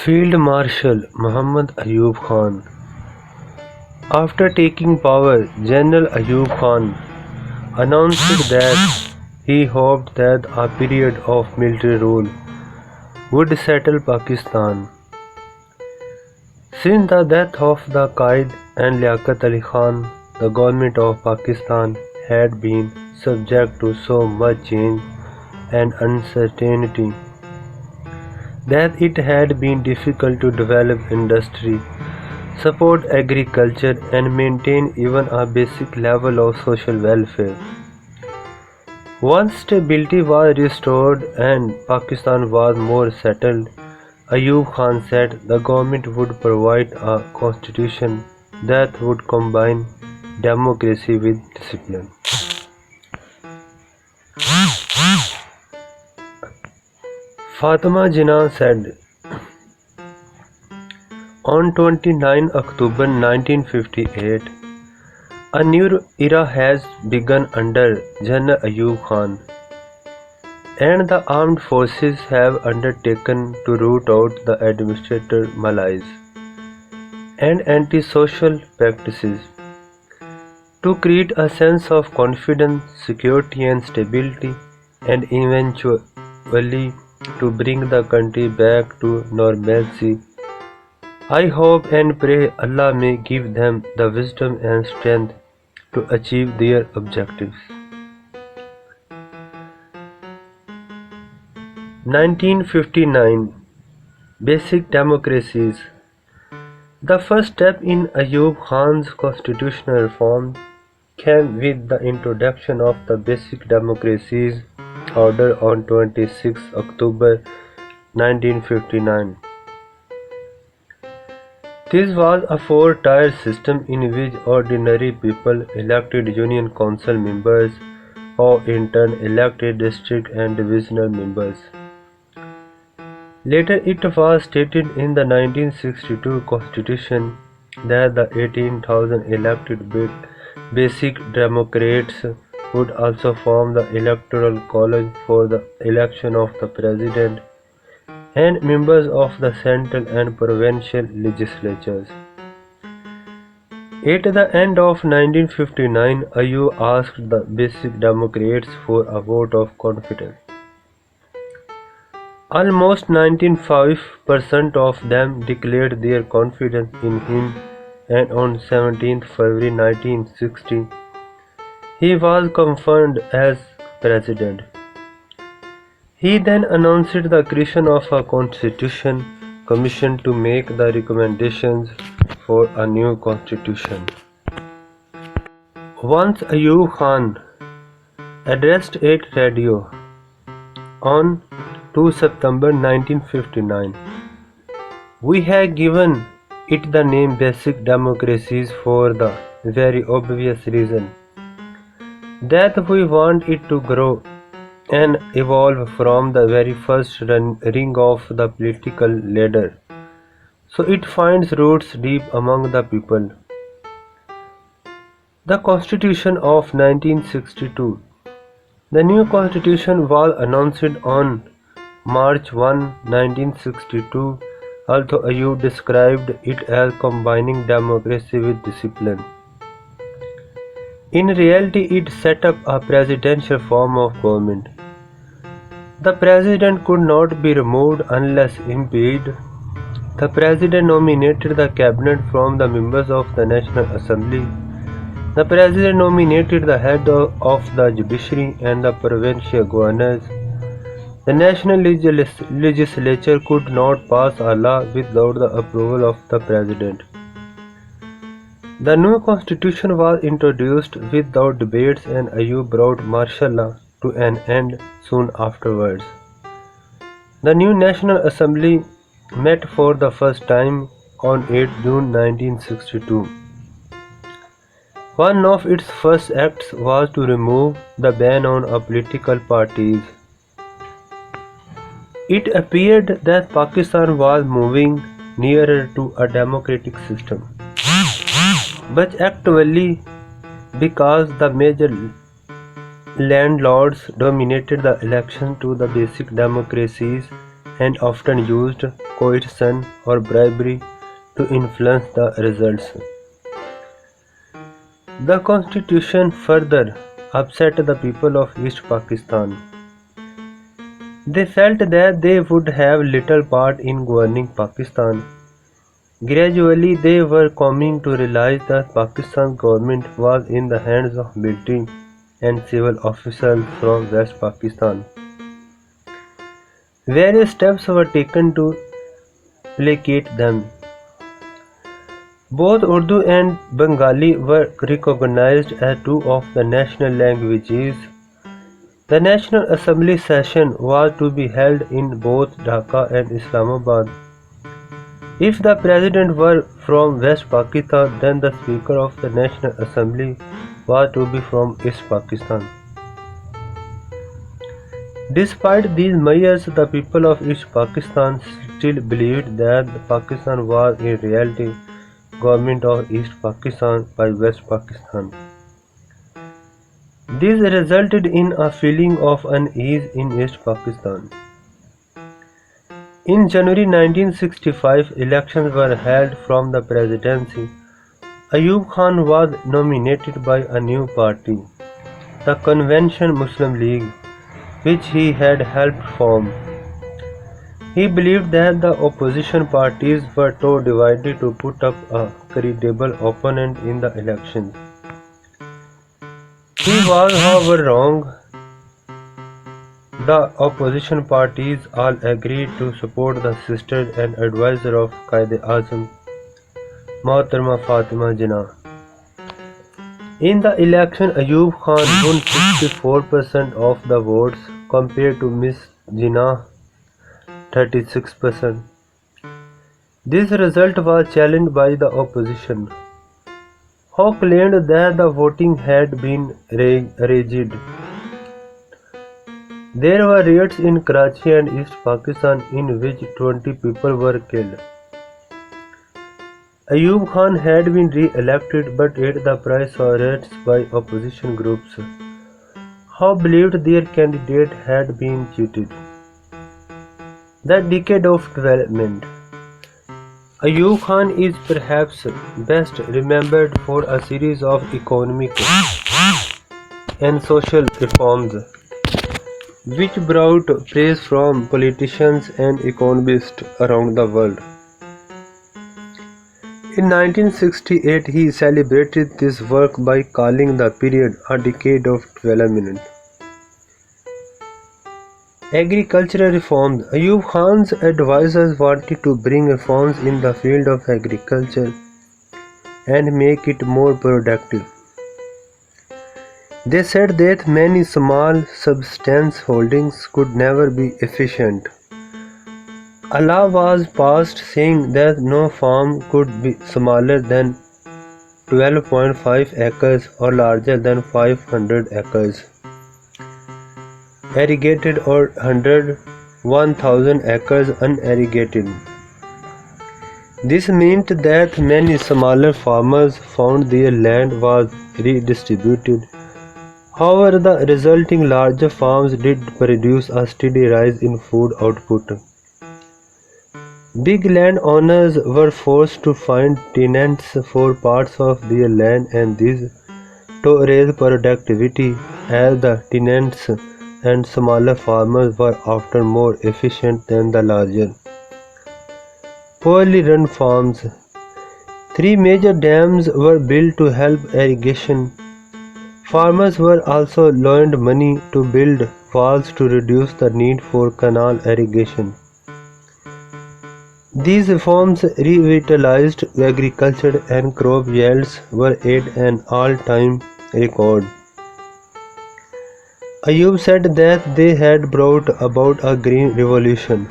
Field Marshal Muhammad Ayub Khan. After taking power, General Ayub Khan announced that he hoped that a period of military rule would settle Pakistan. Since the death of the Qaid and Liaquat Ali Khan, the government of Pakistan had been subject to so much change and uncertainty that it had been difficult to develop industry, support agriculture, and maintain even a basic level of social welfare. Once stability was restored and Pakistan was more settled, Ayub Khan said the government would provide a constitution that would combine democracy with discipline. Fatima Jinnah said, on 29 October 1958, a new era has begun under General Ayub Khan, and the armed forces have undertaken to root out the administrative malaise and antisocial practices. To create a sense of confidence, security, and stability, and eventually to bring the country back to normalcy. I hope and pray Allah may give them the wisdom and strength to achieve their objectives. 1959 Basic Democracies. The first step in Ayub Khan's constitutional reform came with the introduction of the Basic Democracies Order on 26 October 1959. This was a four-tier system in which ordinary people elected Union Council members, who in turn elected district and divisional members. Later it was stated in the 1962 Constitution that the 18,000 elected Basic Democrats would also form the Electoral College for the election of the President and members of the central and provincial legislatures. At the end of 1959, Ayub asked the Basic Democrats for a vote of confidence. Almost 95% of them declared their confidence in him, and on 17 February 1960, he was confirmed as president. He then announced the creation of a constitution commission to make the recommendations for a new constitution. Once Ayub Khan addressed at radio on 2 September 1959, we have given it the name Basic Democracies for the very obvious reason that we want it to grow and evolve from the very first ring of the political ladder, so it finds roots deep among the people. The Constitution of 1962. The new constitution was announced on March 1, 1962, although Ayub described it as combining democracy with discipline. In reality, it set up a presidential form of government. The president could not be removed unless impeached. The president nominated the cabinet from the members of the National Assembly. The president nominated the head of the judiciary and the provincial governors. The national legislature could not pass a law without the approval of the president. The new constitution was introduced without debates, and Ayub brought martial law to an end soon afterwards. The new National Assembly met for the first time on 8 June 1962. One of its first acts was to remove the ban on political parties. It appeared that Pakistan was moving nearer to a democratic system, but actually, because the major landlords dominated the election to the Basic Democracies and often used coercion or bribery to influence the results. The constitution further upset the people of East Pakistan. They felt that they would have little part in governing Pakistan. Gradually, they were coming to realize that Pakistan's government was in the hands of military and civil officials from West Pakistan. Various steps were taken to placate them. Both Urdu and Bengali were recognized as two of the national languages. The National Assembly session was to be held in both Dhaka and Islamabad. If the president were from West Pakistan, then the Speaker of the National Assembly was to be from East Pakistan. Despite these measures, the people of East Pakistan still believed that Pakistan was in reality government of East Pakistan by West Pakistan. This resulted in a feeling of unease in East Pakistan. In January 1965, elections were held from the presidency. Ayub Khan was nominated by a new party, the Convention Muslim League, which he had helped form. He believed that the opposition parties were too divided to put up a credible opponent in the elections. He was, however, wrong. The opposition parties all agreed to support the sister and advisor of Quaid-e-Azam, Mohtarama Fatima Jinnah. In the election, Ayub Khan won 64% of the votes compared to Ms. Jinnah 36%. This result was challenged by the opposition, who claimed that the voting had been rigged. There were riots in Karachi and East Pakistan in which 20 people were killed. Ayub Khan had been re-elected but at the price of riots by opposition groups, who believed their candidate had been cheated. The decade of development. Ayub Khan is perhaps best remembered for a series of economic and social reforms which brought praise from politicians and economists around the world. In 1968, he celebrated this work by calling the period a decade of development. Agricultural reforms. Ayub Khan's advisors wanted to bring reforms in the field of agriculture and make it more productive. They said that many small subsistence holdings could never be efficient. A law was passed saying that no farm could be smaller than 12.5 acres or larger than 500 acres, irrigated or 1,000 acres unirrigated. This meant that many smaller farmers found their land was redistributed. However, the resulting larger farms did produce a steady rise in food output. Big landowners were forced to find tenants for parts of their land and this to raise productivity as the tenants and smaller farmers were often more efficient than the larger. Poorly run farms. 3 major dams were built to help irrigation. Farmers were also loaned money to build walls to reduce the need for canal irrigation. These reforms revitalized agriculture and crop yields were at an all-time record. Ayub said that they had brought about a green revolution.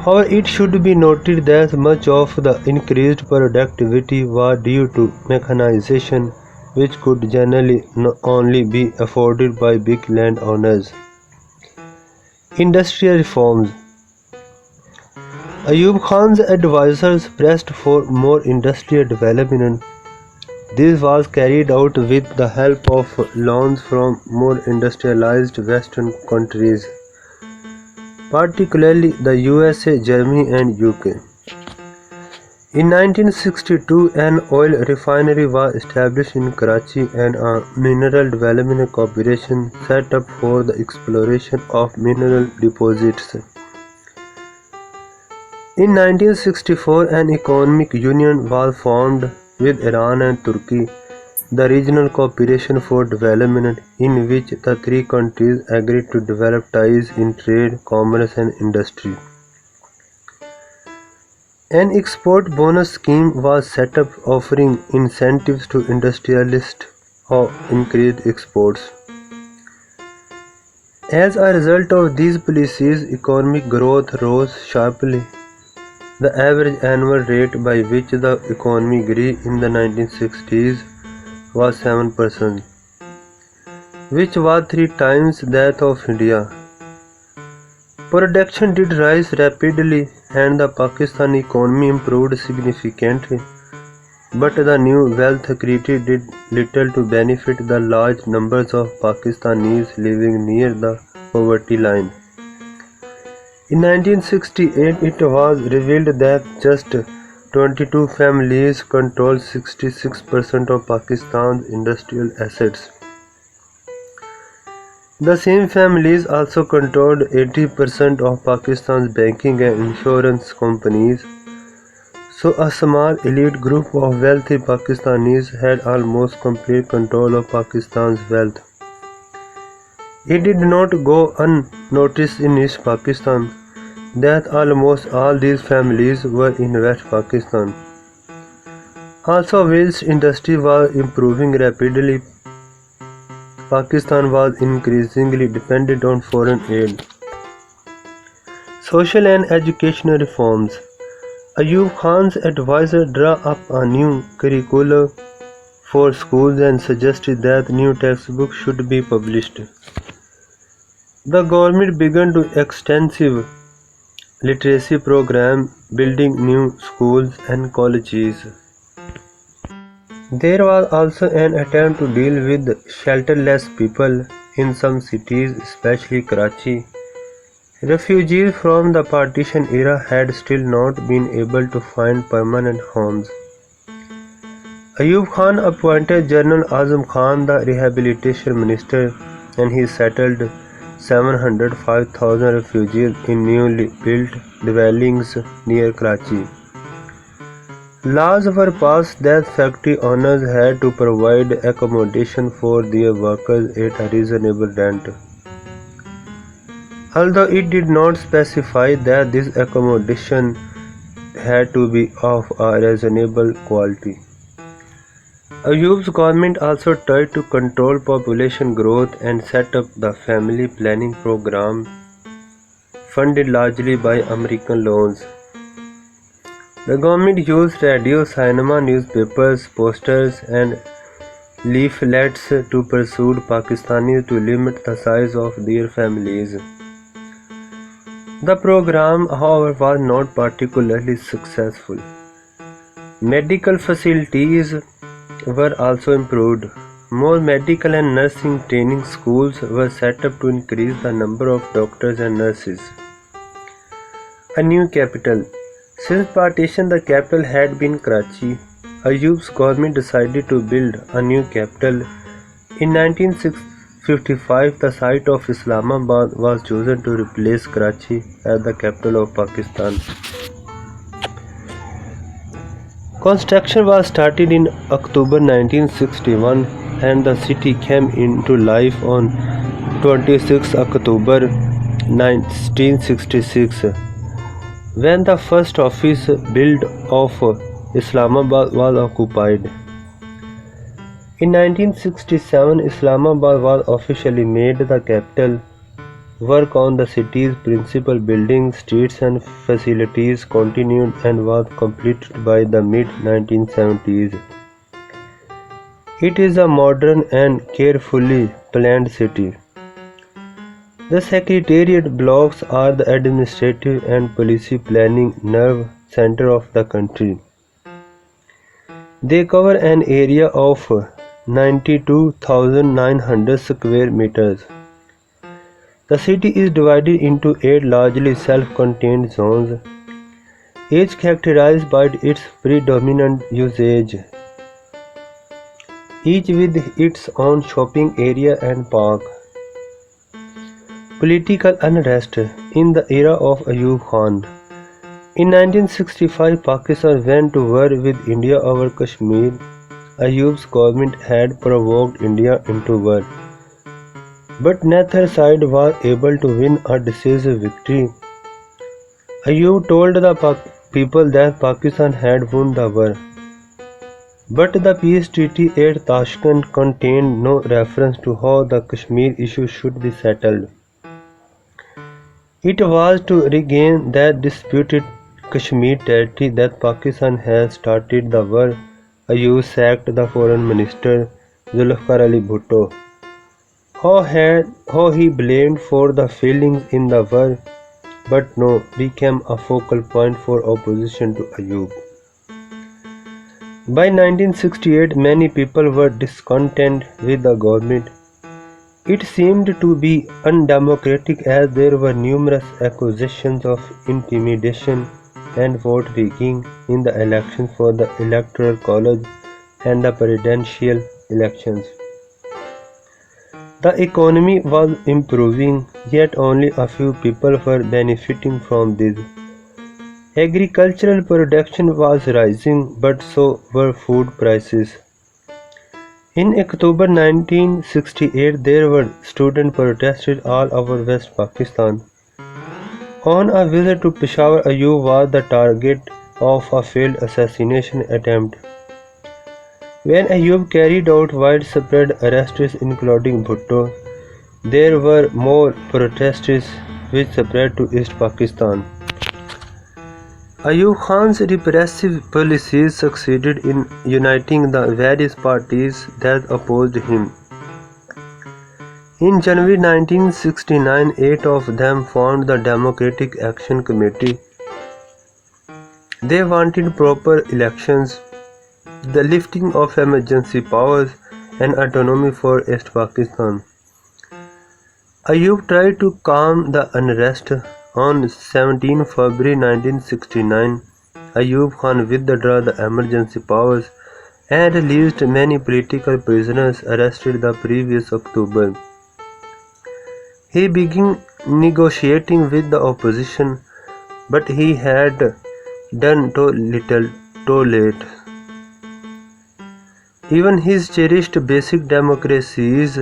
However, it should be noted that much of the increased productivity was due to mechanization, which could generally only be afforded by big landowners. Industrial reforms. Ayub Khan's advisors pressed for more industrial development. This was carried out with the help of loans from more industrialized Western countries. particularly the USA, Germany, and UK. In 1962, an oil refinery was established in Karachi and a mineral development corporation set up for the exploration of mineral deposits. In 1964, an economic union was formed with Iran and Turkey, the Regional Cooperation for Development, in which the three countries agreed to develop ties in trade, commerce, and industry. An export bonus scheme was set up offering incentives to industrialists or increased exports. As a result of these policies, economic growth rose sharply. The average annual rate by which the economy grew in the 1960s was 7%, which was 3 times that of India. Production did rise rapidly and the Pakistani economy improved significantly, but the new wealth created did little to benefit the large numbers of Pakistanis living near the poverty line. In 1968, it was revealed that just 22 families controlled 66% of Pakistan's industrial assets. The same families also controlled 80% of Pakistan's banking and insurance companies, so a small elite group of wealthy Pakistanis had almost complete control of Pakistan's wealth. It did not go unnoticed in East Pakistan that almost all these families were in West Pakistan. Also, whilst industry was improving rapidly, Pakistan was increasingly dependent on foreign aid. Social and educational reforms. Ayub Khan's advisor drew up a new curriculum for schools and suggested that new textbooks should be published. The government began to extensive literacy program, building new schools and colleges. There was also an attempt to deal with shelterless people in some cities, especially Karachi. Refugees from the partition era had still not been able to find permanent homes. Ayub Khan appointed General Azam Khan the rehabilitation minister, and he settled 705,000 refugees in newly built dwellings near Karachi. Laws were passed that factory owners had to provide accommodation for their workers at a reasonable rent, although it did not specify that this accommodation had to be of a reasonable quality. Ayub's government also tried to control population growth and set up the family planning program, funded largely by American loans. The government used radio, cinema, newspapers, posters, and leaflets to persuade Pakistanis to limit the size of their families. The program, however, was not particularly successful. Medical facilities were also improved. More medical and nursing training schools were set up to increase the number of doctors and nurses. A new capital. Since partition, the capital had been Karachi. Ayub's government decided to build a new capital. In 1955, the site of Islamabad was chosen to replace Karachi as the capital of Pakistan. Construction was started in October 1961 and the city came into life on 26 October 1966. When the first office building of Islamabad was occupied. In 1967, Islamabad was officially made the capital. Work on the city's principal buildings, streets and facilities continued and was completed by the mid-1970s. It is a modern and carefully planned city. The Secretariat blocks are the administrative and policy planning nerve center of the country. They cover an area of 92,900 square meters. The city is divided into 8 largely self-contained zones, each characterized by its predominant usage, each with its own shopping area and park. Political unrest in the era of Ayub Khan. In 1965, Pakistan went to war with India over Kashmir. Ayub's government had provoked India into war, but neither side was able to win a decisive victory. Ayub told the people that Pakistan had won the war, but the peace treaty at Tashkent contained no reference to how the Kashmir issue should be settled. It was to regain that disputed Kashmir territory that Pakistan had started the war. Ayub sacked the foreign minister Zulfikar Ali Bhutto, who he blamed for the failings in the war, but no, became a focal point for opposition to Ayub. By 1968, many people were discontent with the government. It seemed to be undemocratic as there were numerous accusations of intimidation and vote rigging in the elections for the Electoral College and the presidential elections. The economy was improving, yet only a few people were benefiting from this. Agricultural production was rising, but so were food prices. In October 1968, there were student protests all over West Pakistan. On a visit to Peshawar, Ayub was the target of a failed assassination attempt. When Ayub carried out widespread arrests including Bhutto, there were more protests which spread to East Pakistan. Ayub Khan's repressive policies succeeded in uniting the various parties that opposed him. In January 1969, 8 of them formed the Democratic Action Committee. They wanted proper elections, the lifting of emergency powers, and autonomy for East Pakistan. Ayub tried to calm the unrest. On 17 February 1969, Ayub Khan withdrew the emergency powers and released many political prisoners arrested the previous October. He began negotiating with the opposition, but he had done too little, too late. Even his cherished basic democracies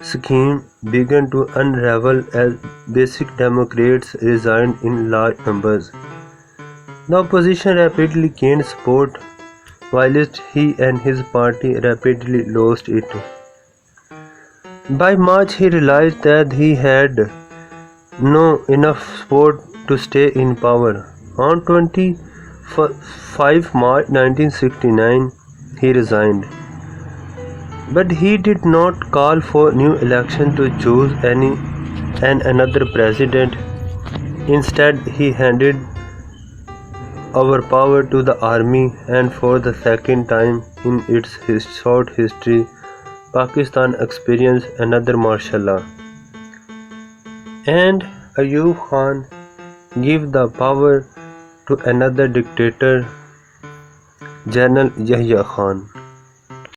scheme began to unravel as basic Democrats resigned in large numbers. The opposition rapidly gained support, whilst he and his party rapidly lost it. By March, he realized that he had no enough support to stay in power. On 25 March 1969, he resigned. But he did not call for new election to choose another president. Instead, he handed over power to the army, and for the second time in its short history, Pakistan experienced another martial law. And Ayub Khan gave the power to another dictator, General Yahya Khan.